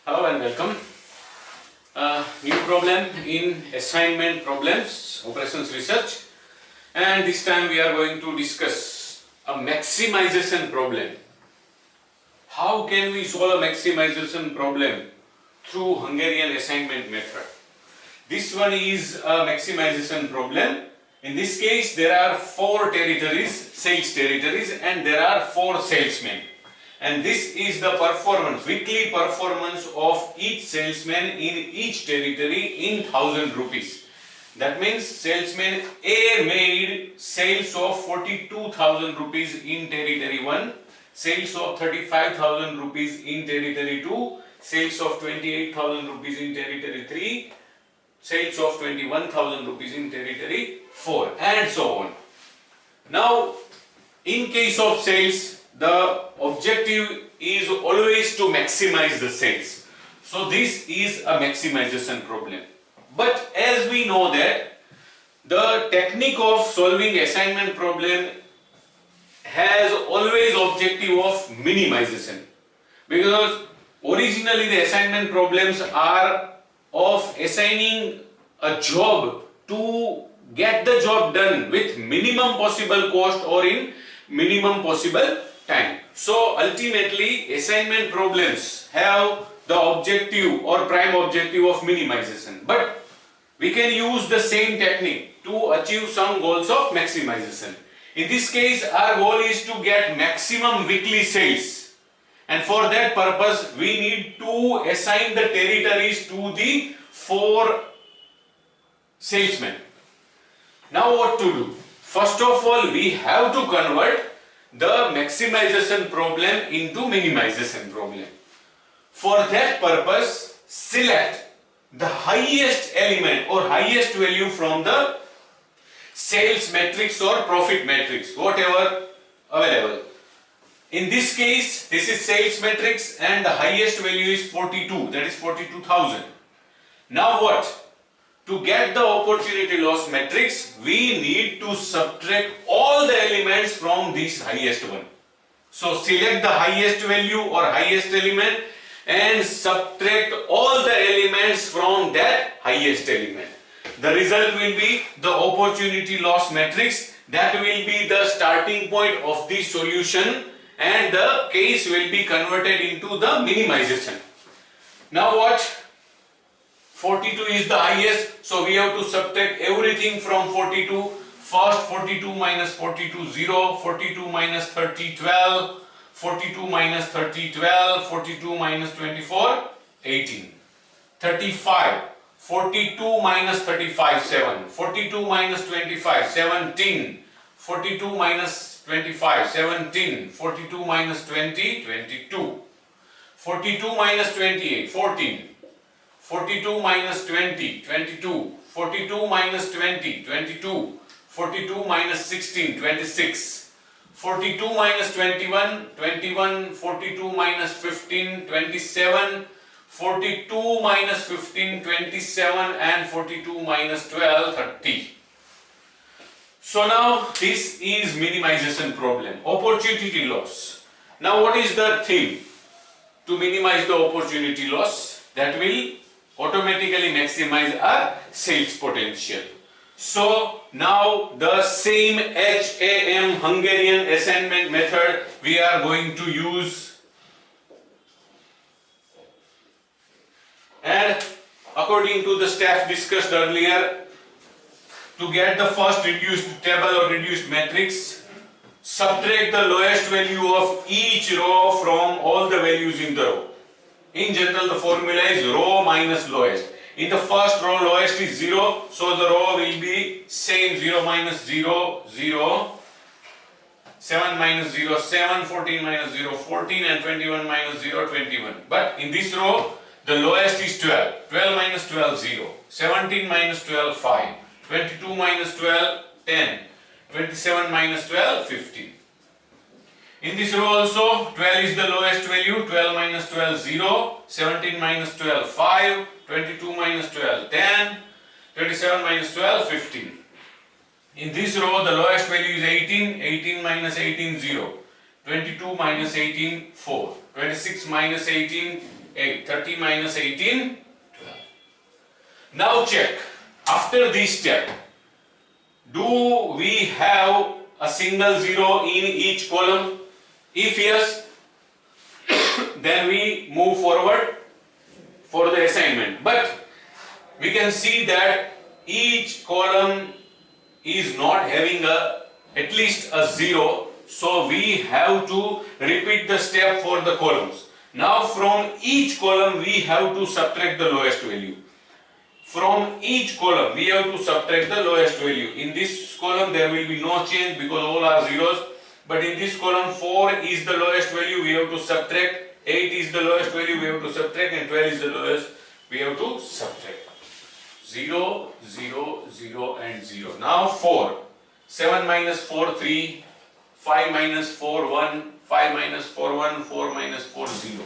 Hello and welcome. New problem in assignment problems, operations research, and this time we are going to discuss a maximization problem. How can we solve a maximization problem through Hungarian assignment method? This one is a maximization problem. In this case there are 4 territories, sales territories, and there are 4 salesmen. And this is the performance, weekly performance of each salesman in each territory in 1000 rupees. That means salesman A made sales of 42,000 rupees in territory 1, sales of 35,000 rupees in territory 2, sales of 28,000 rupees in territory 3, sales of 21,000 rupees in territory 4, and so on. Now, in case of sales, the objective is always to maximize the sales. So this is a maximization problem. But as we know that the technique of solving assignment problem has always objective of minimization, because originally the assignment problems are of assigning a job to get the job done with minimum possible cost or in minimum possible time. So ultimately assignment problems have the objective or prime objective of minimization, but we can use the same technique to achieve some goals of maximization. In this case our goal is to get maximum weekly sales, and for that purpose we need to assign the territories to the 4 salesmen. Now what to do? First of all, we have to convert the maximization problem into minimization problem. For that purpose, select the highest element or highest value from the sales matrix or profit matrix, whatever available. In this case, this is sales matrix and the highest value is 42, that is 42,000. Now what? To get the opportunity loss matrix, we need to subtract all the elements from this highest one. So select the highest value or highest element and subtract all the elements from that highest element. The result will be the opportunity loss matrix. That will be the starting point of the solution, and the case will be converted into the minimization. Now what? 42 is the highest, so we have to subtract everything from 42. First 42 minus 42, 0, 42 minus 30, 12, 42 minus 30, 12, 42 minus 24, 18, 35, 42 minus 35, 7, 42 minus 25, 17, 42 minus 25, 17, 42 minus 20, 22, 42 minus 28, 14, 42 minus 20, 22, 42 minus 20, 22, 42 minus 16, 26, 42 minus 21, 21, 42 minus 15, 27, 42 minus 15, 27, and 42 minus 12, 30. So now this is minimization problem, opportunity loss. Now what is the thing to minimize the opportunity loss? That will automatically maximize our sales potential. So now the same HAM Hungarian assignment method we are going to use, and according to the steps discussed earlier, to get the first reduced table or reduced matrix, subtract the lowest value of each row from all the values in the row. In general, the formula is row minus lowest. In the first row, lowest is 0, so the row will be same, 0 minus 0, 0, 7 minus 0, 7, 14 minus 0, 14, and 21 minus 0, 21. But in this row, the lowest is 12, 12 minus 12, 0, 17 minus 12, 5, 22 minus 12, 10, 27 minus 12, 15. In this row also, 12 is the lowest value, 12 minus 12, 0, 17 minus 12, 5, 22 minus 12, 10, 27 minus 12, 15. In this row, the lowest value is 18, 18 minus 18, 0, 22 minus 18, 4, 26 minus 18, 8. 30 minus 18, 12. Now check. After this step, do we have a single zero in each column? If yes, then we move forward for the assignment. But we can see that each column is not having at least a zero, so we have to repeat the step for the columns. Now from each column we have to subtract the lowest value. From each column we have to subtract the lowest value. In this column there will be no change because all are zeros, but in this column 4 is the lowest value, we have to subtract. 8 is the lowest value, we have to subtract, and 12 is the lowest, we have to subtract. 0, 0, 0 and 0. Now 4. 7 minus 4, 3. 5 minus 4, 1. 5 minus 4, 1. 4 minus 4, 0.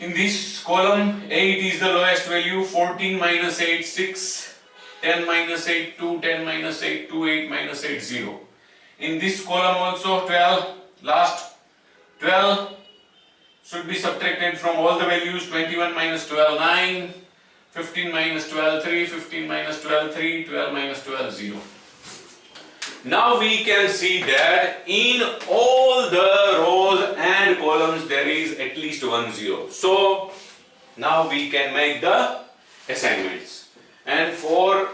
In this column 8 is the lowest value. 14 minus 8, 6. 10 minus 8, 2. 10 minus 8, 2. 8 minus 8, 0. In this column also 12. Last 12 should be subtracted from all the values. 21 minus 12, 9. 15 minus 12, 3, 15 minus 12, 3, 12 minus 12, 0. Now we can see that in all the rows and columns there is at least one zero. So now we can make the assignments. And for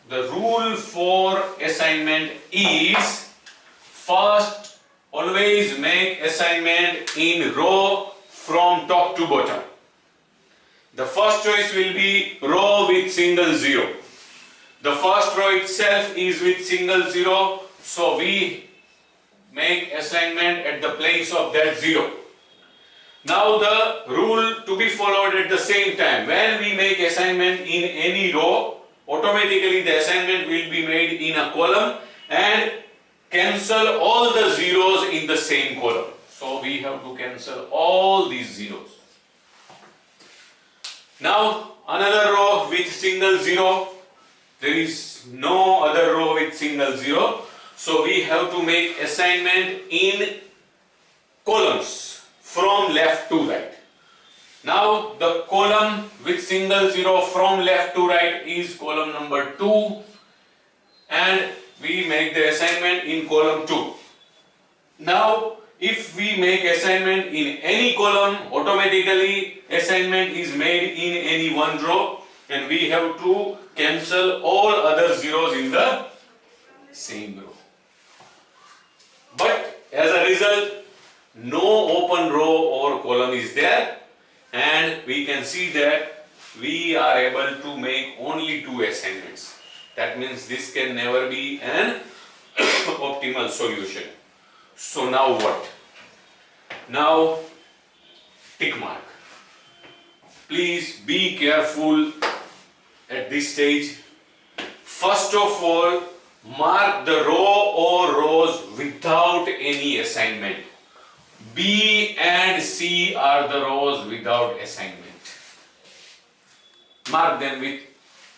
the rule for assignment is, first always make assignment in row from top to bottom. The first choice will be row with single zero. The first row itself is with single zero, so we make assignment at the place of that zero. Now the rule to be followed at the same time. When we make assignment in any row, automatically the assignment will be made in a column and cancel all the zeros in the same column. So we have to cancel all these zeros. Now another row with single zero, there is no other row with single zero, so we have to make assignment in columns from left to right. Now the column with single zero from left to right is column number 2, and we make the assignment in column 2. Now if we make assignment in any column, automatically assignment is made in any one row, and we have to cancel all other zeros in the same row. But as a result, no open row or column is there, and we can see that we are able to make only 2 assignments. That means this can never be an optimal solution. So now what? Now tick mark. Please be careful at this stage. First of all, mark the row or rows without any assignment. B and C are the rows without assignment. Mark them with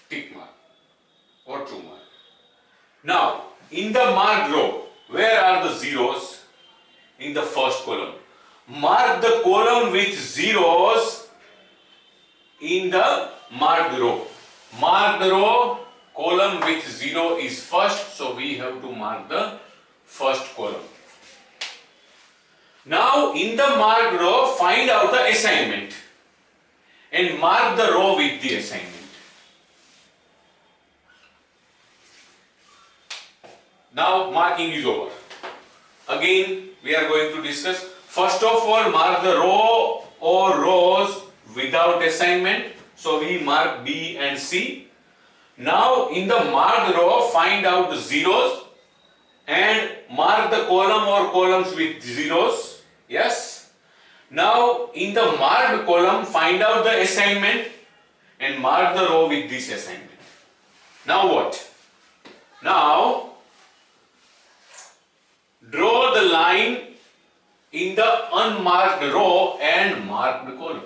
tick mark or true mark. Now, in the marked row, where are the zeros? In the first column. Mark the column with zeros in the marked row. Marked row, column with 0 is first, so we have to mark the first column. Now in the marked row, find out the assignment and mark the row with the assignment. Now marking is over. Again we are going to discuss. First of all, mark the row or rows without assignment. So we mark B and C. Now in the marked row, find out the zeros and mark the column or columns with zeros. Yes. Now in the marked column, find out the assignment and mark the row with this assignment. Now what? Now draw the line in the unmarked row and marked column.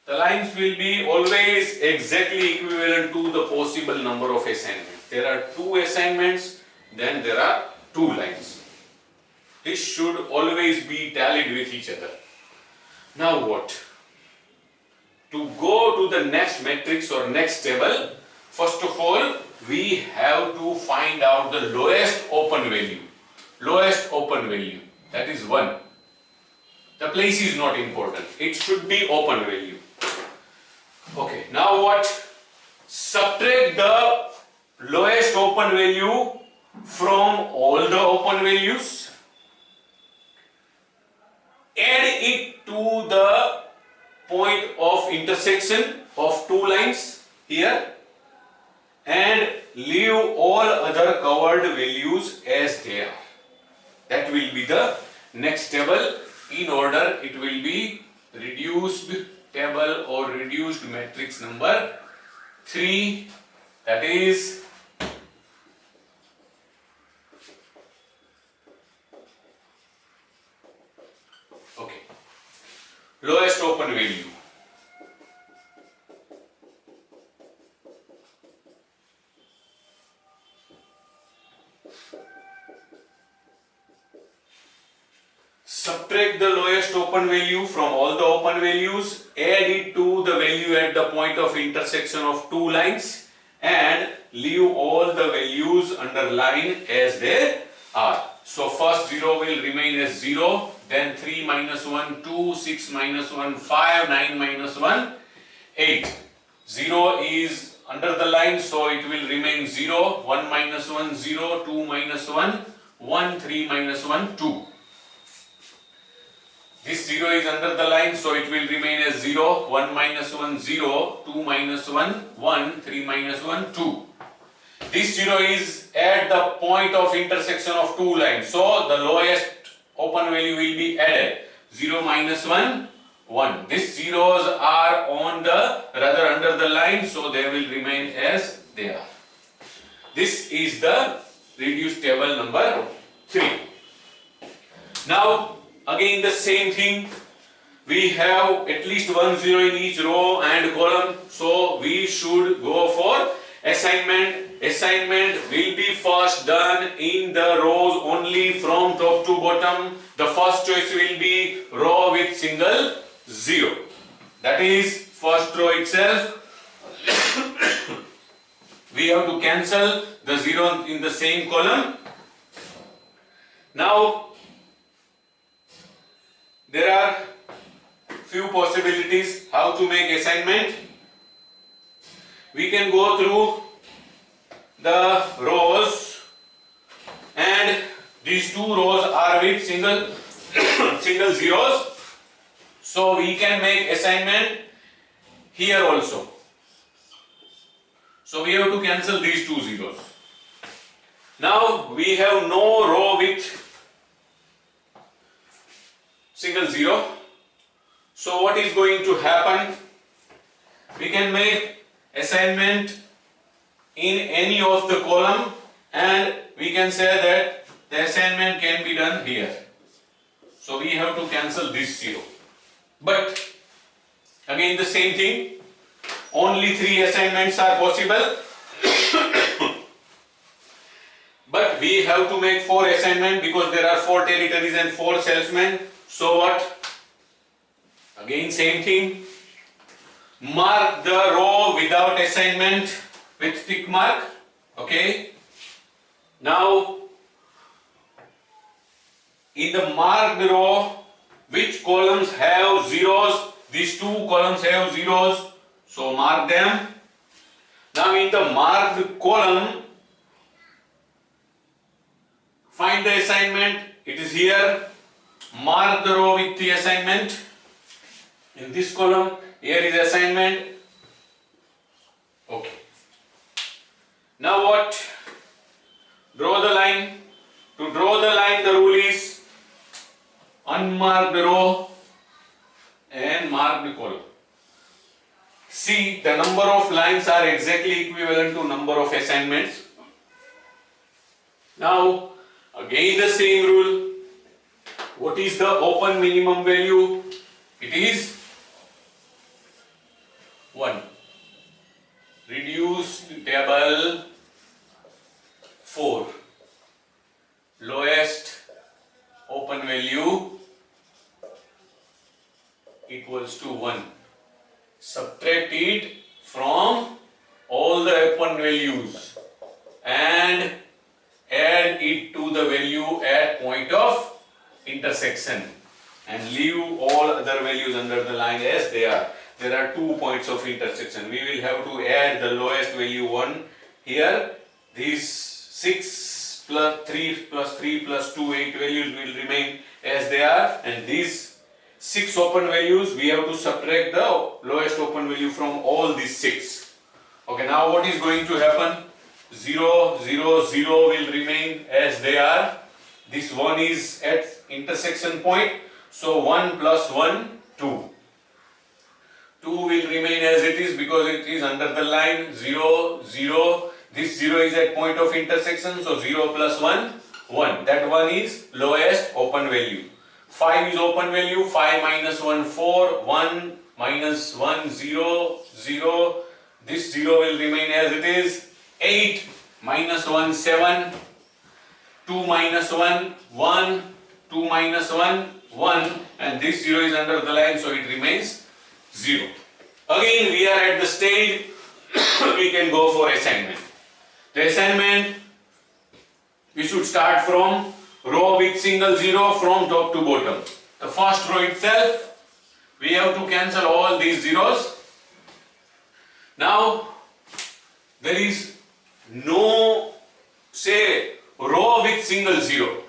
The lines will be always exactly equivalent to the possible number of assignments. There are 2 assignments, then there are 2 lines. This should always be tallied with each other. Now what? To go to the next matrix or next table, first of all, we have to find out the lowest open value. Lowest open value, that is 1. The place is not important. It should be open value. Okay, now what? Subtract the lowest open value from all the open values. Add it to the point of intersection of two lines here and leave all other covered values as they are. That will be the next table. In order, it will be reduced table or reduced matrix number 3, that is okay, lowest open value. Subtract the lowest open value from all the open values, add it to the value at the point of intersection of two lines and leave all the values underlined as they are. So first 0 will remain as 0, then 3 minus 1, 2, 6 minus 1, 5, 9 minus 1, 8. 0 is under the line, so it will remain 0, 1 minus 1, 0, 2 minus 1, 1, 3 minus 1, 2. This 0 is under the line, so it will remain as 0, 1 minus 1, 0, 2 minus 1, 1, 3 minus 1, 2. This 0 is at the point of intersection of two lines, so the lowest open value will be added. 0 minus 1, 1. These zeros are on the, rather under the line, so they will remain as they are. This is the reduced table number 3. Now, again the same thing, we have at least one 0 in each row and column, so we should go for assignment. Assignment will be first done in the rows only from top to bottom. The first choice will be row with single 0. That is first row itself. We have to cancel the 0 in the same column. Now, there are few possibilities how to make assignment. We can go through the rows, and these two rows are with single zeros, so we can make assignment here also. So we have to cancel these two zeros. Now we have no row with single 0. So what is going to happen? We can make assignment in any of the column, and we can say that the assignment can be done here. So we have to cancel this 0. But again the same thing, only 3 assignments are possible. But we have to make 4 assignments because there are 4 territories and 4 salesmen. So what? Again same thing. Mark the row without assignment with tick mark. Okay. Now, in the marked row, which columns have zeros? These two columns have zeros. So mark them. Now in the marked column, find the assignment. It is here. Mark the row with the assignment. In this column, here is assignment. Okay. Now what? Draw the line. To draw the line, the rule is unmarked row and marked column. See, the number of lines are exactly equivalent to number of assignments. Now, again the same rule. What is the open minimum value? It is 1. Reduced table 4. Lowest open value equals to 1. Subtract it from all the open values and add it to the value at point of intersection and leave all other values under the line as they are. There are 2 points of intersection. We will have to add the lowest value 1 here. These 6 plus 3 plus 3 plus 2, 8 values will remain as they are, and these 6 open values we have to subtract the lowest open value from all these 6. Okay, now what is going to happen? 0, 0, 0 will remain as they are. This 1 is at intersection point, so 1 plus 1, 2. 2 will remain as it is because it is under the line. 0, 0. This 0 is at point of intersection, so 0 plus 1, 1. That 1 is lowest open value. 5 is open value. 5 minus 1, 4. 1 minus 1, 0, 0. This 0 will remain as it is. 8 minus 1, 7. 2 minus 1, 1. 2 minus 1, 1. And this 0 is under the line, so it remains 0. Again, we are at the stage we can go for assignment. The assignment, we should start from row with single 0 from top to bottom. The first row itself, we have to cancel all these zeros. Now, there is no, say, row with single 0.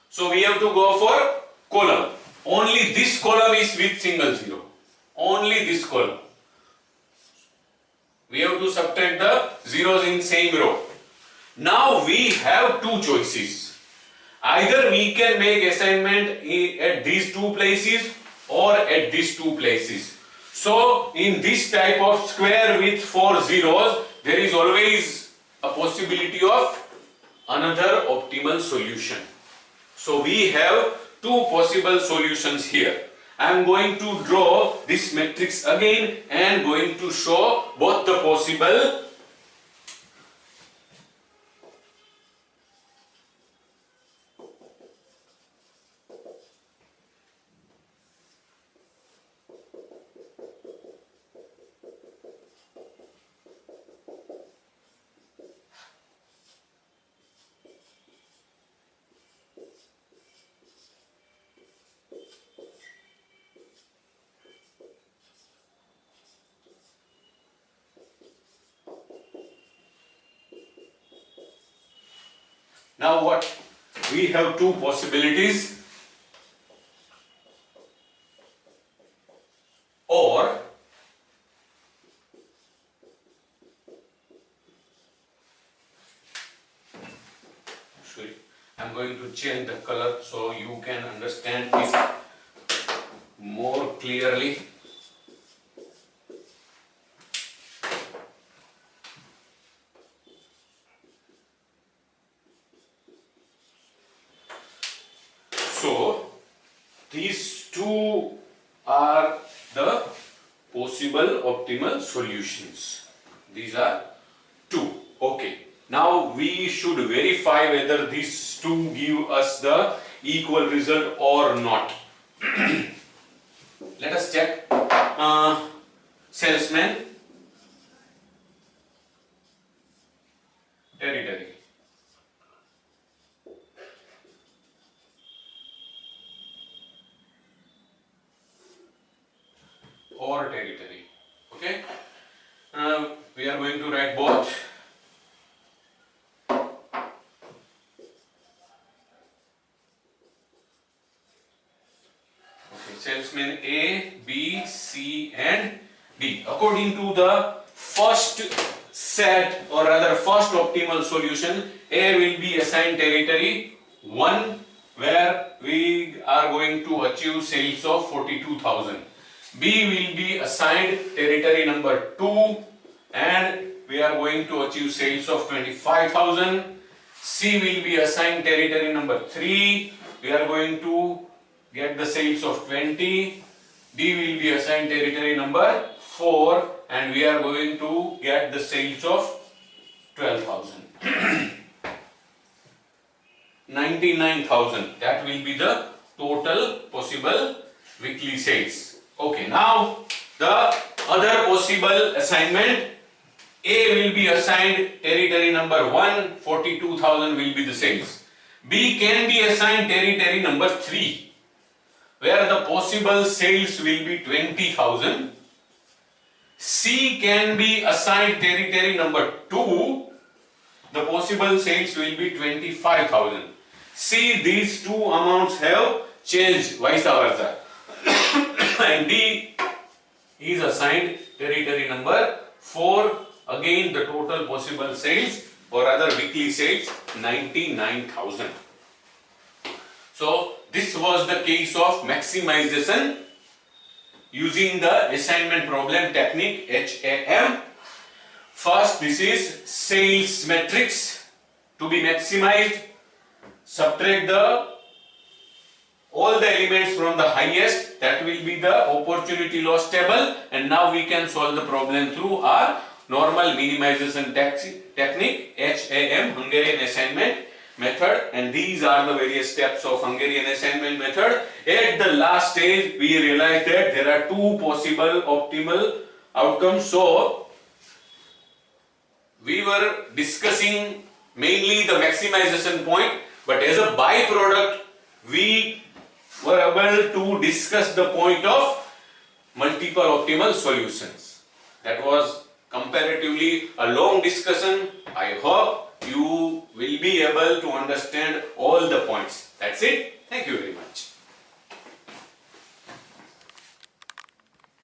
So, we have to go for column. Only this column is with single 0. Only this column. We have to subtract the zeros in same row. Now we have two choices. Either we can make assignment at these two places or at these two places. So in this type of square with 4 zeros, there is always a possibility of another optimal solution. So we have two possible solutions here. I am going to draw this matrix again and going to show both the possible Now what? We have two possibilities, or I am going to change the color so you can understand it more clearly. So these two are the possible optimal solutions. These are two. Okay. Now we should verify whether these two give us the equal result or not. Let us check. Salesman, territory. Or territory. Okay. We are going to write both. Okay, salesman A, B, C and D. According to the first set, or rather first optimal solution, A will be assigned territory 1, where we are going to achieve sales of 42,000. B will be assigned territory number 2 and we are going to achieve sales of 25,000. C will be assigned territory number 3. We are going to get the sales of 20. D will be assigned territory number 4 and we are going to get the sales of 12,000. 99,000. That will be the total possible weekly sales. Okay, now the other possible assignment, A will be assigned territory number 1, 42,000 will be the sales. B can be assigned territory number 3, where the possible sales will be 20,000. C can be assigned territory number 2, the possible sales will be 25,000. See, these two amounts have changed vice versa. And D is assigned territory number 4, again the total possible sales or other weekly sales 99,000. So this was the case of maximization using the assignment problem technique HAM. First, this is sales matrix to be maximized. Subtract all the elements from the highest, that will be the opportunity loss table, and now we can solve the problem through our normal minimization technique HAM, Hungarian assignment method, and these are the various steps of Hungarian assignment method. At the last stage we realized that there are two possible optimal outcomes. So we were discussing mainly the maximization point, but as a byproduct we were able to discuss the point of multiple optimal solutions. That was comparatively a long discussion. I hope you will be able to understand all the points. That's it. Thank you very much.